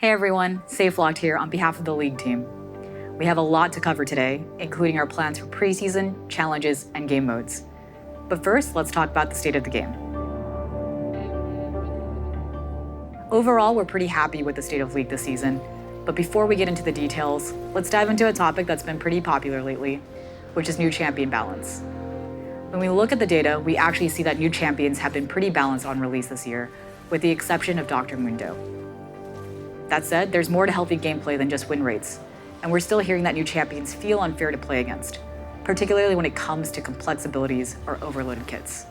Hey everyone, Safelocked here on behalf of the League team. We have a lot to cover today, including our plans for preseason, challenges, and game modes. But first, let's talk about the state of the game. Overall, we're pretty happy with the state of League this season, but before we get into the details, let's dive into a topic that's been pretty popular lately, which is new champion balance. When we look at the data, we actually see that new champions have been pretty balanced on release this year, with the exception of Dr. Mundo. That said, there's more to healthy gameplay than just win rates, and we're still hearing that new champions feel unfair to play against, particularly when it comes to complex abilities or overloaded kits.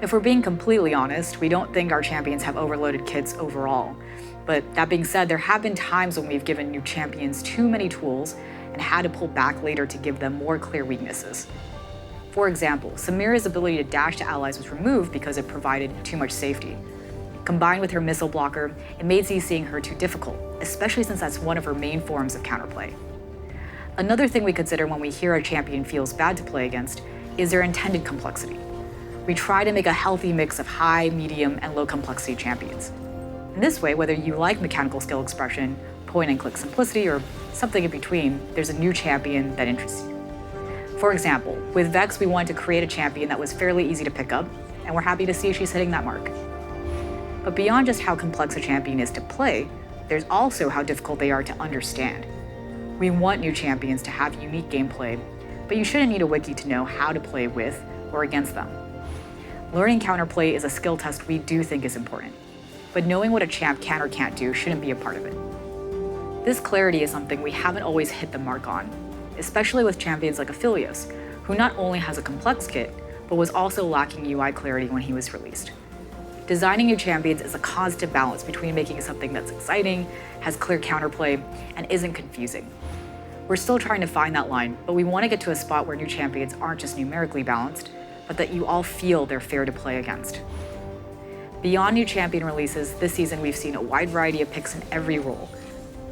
If we're being completely honest, we don't think our champions have overloaded kits overall, but that being said, there have been times when we've given new champions too many tools and had to pull back later to give them more clear weaknesses. For example, Samira's ability to dash to allies was removed because it provided too much safety. Combined with her missile blocker, it made CCing her too difficult, especially since that's one of her main forms of counterplay. Another thing we consider when we hear a champion feels bad to play against is their intended complexity. We try to make a healthy mix of high, medium, and low complexity champions. In this way, whether you like mechanical skill expression, point and click simplicity, or something in between, there's a new champion that interests you. For example, with Vex, we wanted to create a champion that was fairly easy to pick up, and we're happy to see she's hitting that mark. But beyond just how complex a champion is to play, there's also how difficult they are to understand. We want new champions to have unique gameplay, but you shouldn't need a wiki to know how to play with or against them. Learning counterplay is a skill test we do think is important, but knowing what a champ can or can't do shouldn't be a part of it. This clarity is something we haven't always hit the mark on, especially with champions like Aphelios, who not only has a complex kit, but was also lacking UI clarity when he was released. Designing new champions is a constant balance between making something that's exciting, has clear counterplay, and isn't confusing. We're still trying to find that line, but we want to get to a spot where new champions aren't just numerically balanced, but that you all feel they're fair to play against. Beyond new champion releases, this season we've seen a wide variety of picks in every role.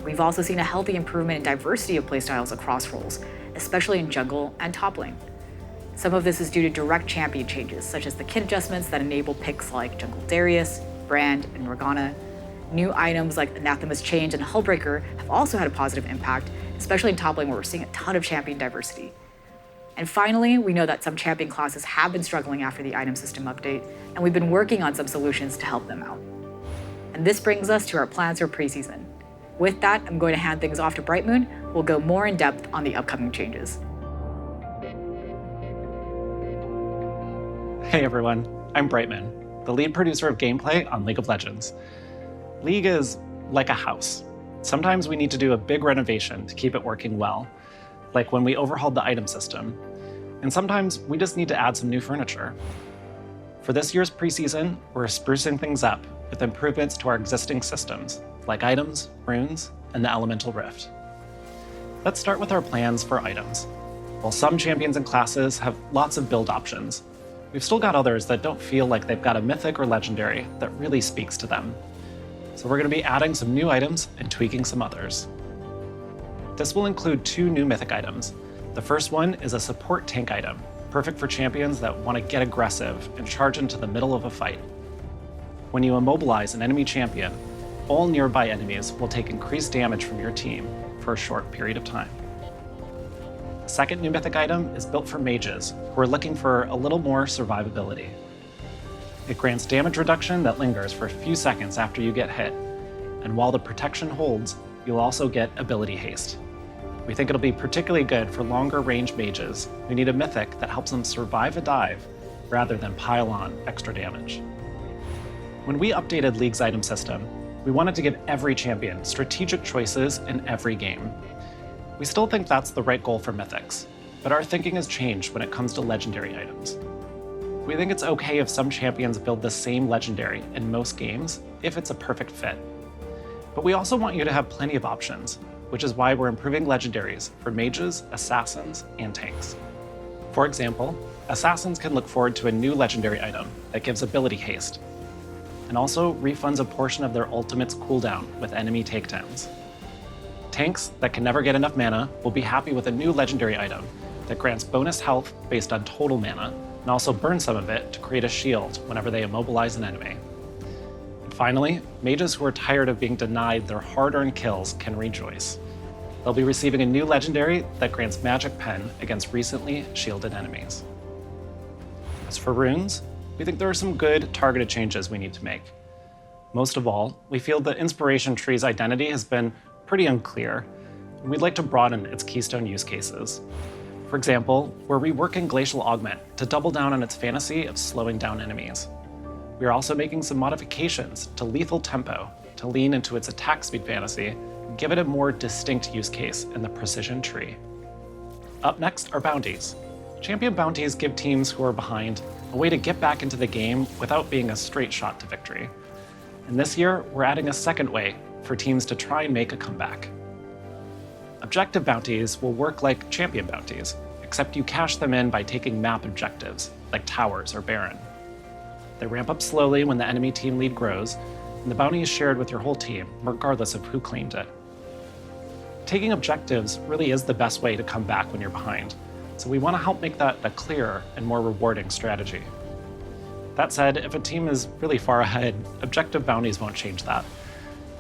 We've also seen a healthy improvement in diversity of playstyles across roles, especially in jungle and top lane. Some of this is due to direct champion changes, such as the kit adjustments that enable picks like Jungle Darius, Brand, and Morgana. New items like Anathema's Change and Hullbreaker have also had a positive impact, especially in top lane where we're seeing a ton of champion diversity. And finally, we know that some champion classes have been struggling after the item system update, and we've been working on some solutions to help them out. And this brings us to our plans for preseason. With that, I'm going to hand things off to Brightmoon, who will go more in depth on the upcoming changes. Hey everyone, I'm Brightmoon, the lead producer of gameplay on League of Legends. League is like a house. Sometimes we need to do a big renovation to keep it working well, like when we overhauled the item system. And sometimes we just need to add some new furniture. For this year's preseason, we're sprucing things up with improvements to our existing systems, like items, runes, and the Elemental Rift. Let's start with our plans for items. While some champions and classes have lots of build options, we've still got others that don't feel like they've got a mythic or legendary that really speaks to them. So we're going to be adding some new items and tweaking some others. This will include 2 new mythic items. The first one is a support tank item, perfect for champions that want to get aggressive and charge into the middle of a fight. When you immobilize an enemy champion, all nearby enemies will take increased damage from your team for a short period of time. The second new mythic item is built for mages who are looking for a little more survivability. It grants damage reduction that lingers for a few seconds after you get hit, and while the protection holds, you'll also get ability haste. We think it'll be particularly good for longer range mages who need a mythic that helps them survive a dive rather than pile on extra damage. When we updated League's item system, we wanted to give every champion strategic choices in every game. We still think that's the right goal for mythics, but our thinking has changed when it comes to legendary items. We think it's okay if some champions build the same legendary in most games if it's a perfect fit. But we also want you to have plenty of options, which is why we're improving legendaries for mages, assassins, and tanks. For example, assassins can look forward to a new legendary item that gives ability haste, and also refunds a portion of their ultimate's cooldown with enemy takedowns. Tanks that can never get enough mana will be happy with a new legendary item that grants bonus health based on total mana, and also burn some of it to create a shield whenever they immobilize an enemy. And Finally, mages who are tired of being denied their hard-earned kills can rejoice. They'll be receiving a new legendary that grants magic pen against recently shielded enemies. As for runes, we think there are some good targeted changes we need to make. Most of all, we feel the inspiration tree's identity has been pretty unclear, and we'd like to broaden its keystone use cases. For example, we're reworking Glacial Augment to double down on its fantasy of slowing down enemies. We are also making some modifications to Lethal Tempo to lean into its attack speed fantasy and give it a more distinct use case in the precision tree. Up next are bounties. Champion bounties give teams who are behind a way to get back into the game without being a straight shot to victory. And this year, we're adding a second way for teams to try and make a comeback. Objective bounties will work like champion bounties, except you cash them in by taking map objectives, like towers or Baron. They ramp up slowly when the enemy team lead grows, and the bounty is shared with your whole team, regardless of who claimed it. Taking objectives really is the best way to come back when you're behind, so we want to help make that a clearer and more rewarding strategy. That said, if a team is really far ahead, objective bounties won't change that.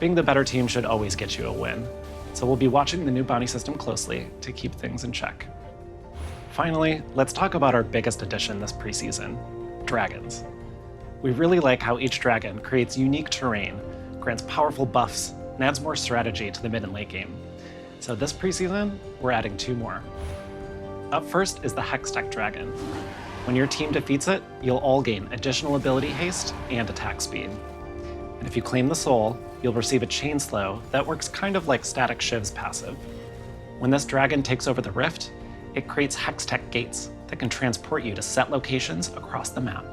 Being the better team should always get you a win, so we'll be watching the new bounty system closely to keep things in check. Finally, let's talk about our biggest addition this preseason, dragons. We really like how each dragon creates unique terrain, grants powerful buffs, and adds more strategy to the mid and late game. So this preseason, we're adding 2 more. Up first is the Hextech Dragon. When your team defeats it, you'll all gain additional ability haste and attack speed. And if you claim the soul, you'll receive a chain slow that works kind of like Static Shiv's passive. When this dragon takes over the rift, it creates Hextech gates that can transport you to set locations across the map.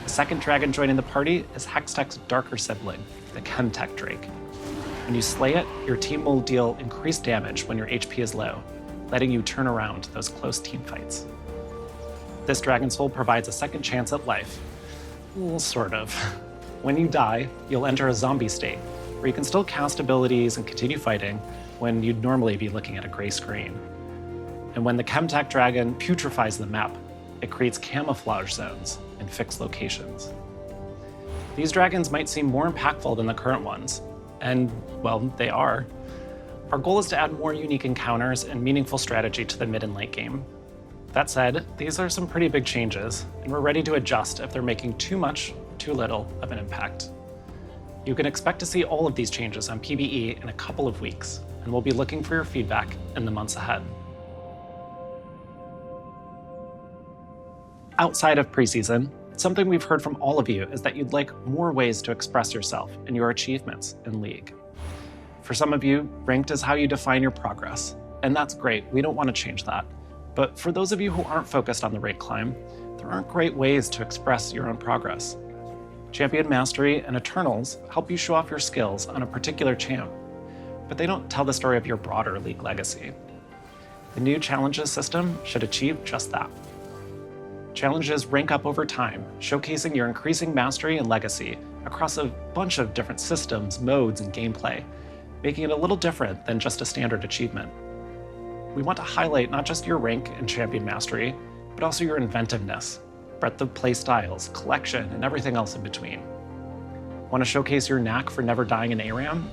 The second dragon joining the party is Hextech's darker sibling, the Chemtech Drake. When you slay it, your team will deal increased damage when your HP is low, letting you turn around those close team fights. This dragon soul provides a second chance at life. Well, sort of. When you die, you'll enter a zombie state, where you can still cast abilities and continue fighting when you'd normally be looking at a gray screen. And when the Chemtech Dragon putrefies the map, it creates camouflage zones in fixed locations. These dragons might seem more impactful than the current ones, and, well, they are. Our goal is to add more unique encounters and meaningful strategy to the mid and late game. That said, these are some pretty big changes, and we're ready to adjust if they're making too much, too little of an impact. You can expect to see all of these changes on PBE in a couple of weeks, and we'll be looking for your feedback in the months ahead. Outside of preseason, something we've heard from all of you is that you'd like more ways to express yourself and your achievements in League. For some of you, ranked is how you define your progress, and that's great, we don't want to change that. But for those of you who aren't focused on the rank climb, there aren't great ways to express your own progress. Champion Mastery and Eternals help you show off your skills on a particular champ, but they don't tell the story of your broader League legacy. The new challenges system should achieve just that. Challenges rank up over time, showcasing your increasing mastery and legacy across a bunch of different systems, modes, and gameplay, making it a little different than just a standard achievement. We want to highlight not just your rank and champion mastery, but also your inventiveness, breadth of play styles, collection, and everything else in between. Want to showcase your knack for never dying in ARAM?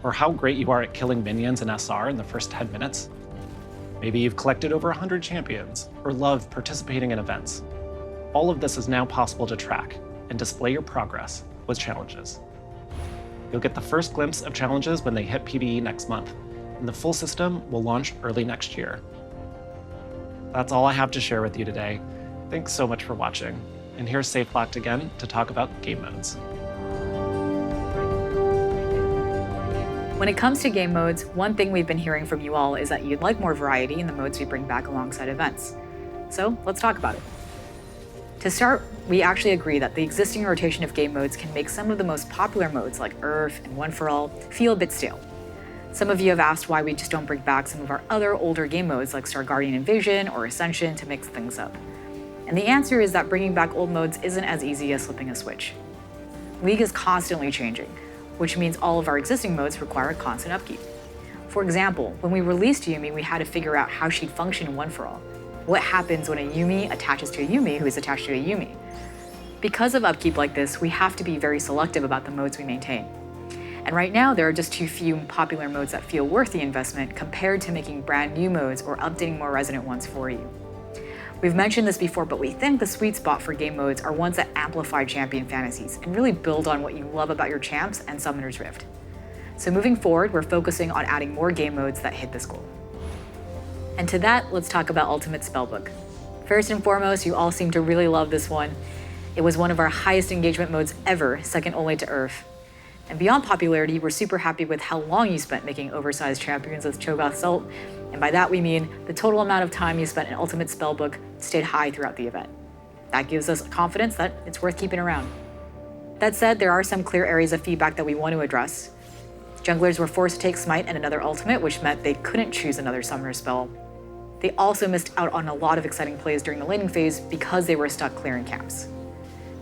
Or how great you are at killing minions in SR in the first 10 minutes? Maybe you've collected over 100 champions, or love participating in events. All of this is now possible to track and display your progress with challenges. You'll get the first glimpse of challenges when they hit PBE next month, and the full system will launch early next year. That's all I have to share with you today. Thanks so much for watching, and here's Safelocked again to talk about game modes. When it comes to game modes, one thing we've been hearing from you all is that you'd like more variety in the modes we bring back alongside events. So let's talk about it. To start, we actually agree that the existing rotation of game modes can make some of the most popular modes like Earth and One for All feel a bit stale. Some of you have asked why we just don't bring back some of our other older game modes like Star Guardian Invasion or Ascension to mix things up. And the answer is that bringing back old modes isn't as easy as flipping a switch. League is constantly changing, which means all of our existing modes require constant upkeep. For example, when we released Yuumi, we had to figure out how she'd function in One for All. What happens when a Yuumi attaches to a Yuumi who is attached to a Yuumi? Because of upkeep like this, we have to be very selective about the modes we maintain. And right now, there are just too few popular modes that feel worth the investment compared to making brand new modes or updating more resonant ones for you. We've mentioned this before, but we think the sweet spot for game modes are ones that amplify champion fantasies and really build on what you love about your champs and Summoner's Rift. So moving forward, we're focusing on adding more game modes that hit this goal. And to that, let's talk about Ultimate Spellbook. First and foremost, you all seem to really love this one. It was one of our highest engagement modes ever, second only to Earth. And beyond popularity, we're super happy with how long you spent making oversized champions with Cho'Gath Salt, and by that we mean the total amount of time you spent in Ultimate Spellbook stayed high throughout the event. That gives us confidence that it's worth keeping around. That said, there are some clear areas of feedback that we want to address. Junglers were forced to take Smite and another ultimate, which meant they couldn't choose another summoner spell. They also missed out on a lot of exciting plays during the laning phase because they were stuck clearing camps.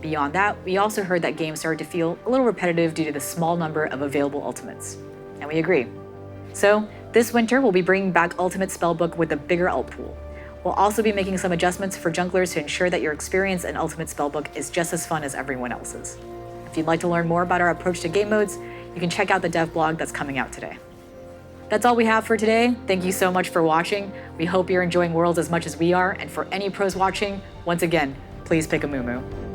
Beyond that, we also heard that games started to feel a little repetitive due to the small number of available ultimates. And we agree. So, this winter we'll be bringing back Ultimate Spellbook with a bigger ult pool. We'll also be making some adjustments for junglers to ensure that your experience in Ultimate Spellbook is just as fun as everyone else's. If you'd like to learn more about our approach to game modes, you can check out the dev blog that's coming out today. That's all we have for today. Thank you so much for watching. We hope you're enjoying Worlds as much as we are, and for any pros watching, once again, please pick a Mumu.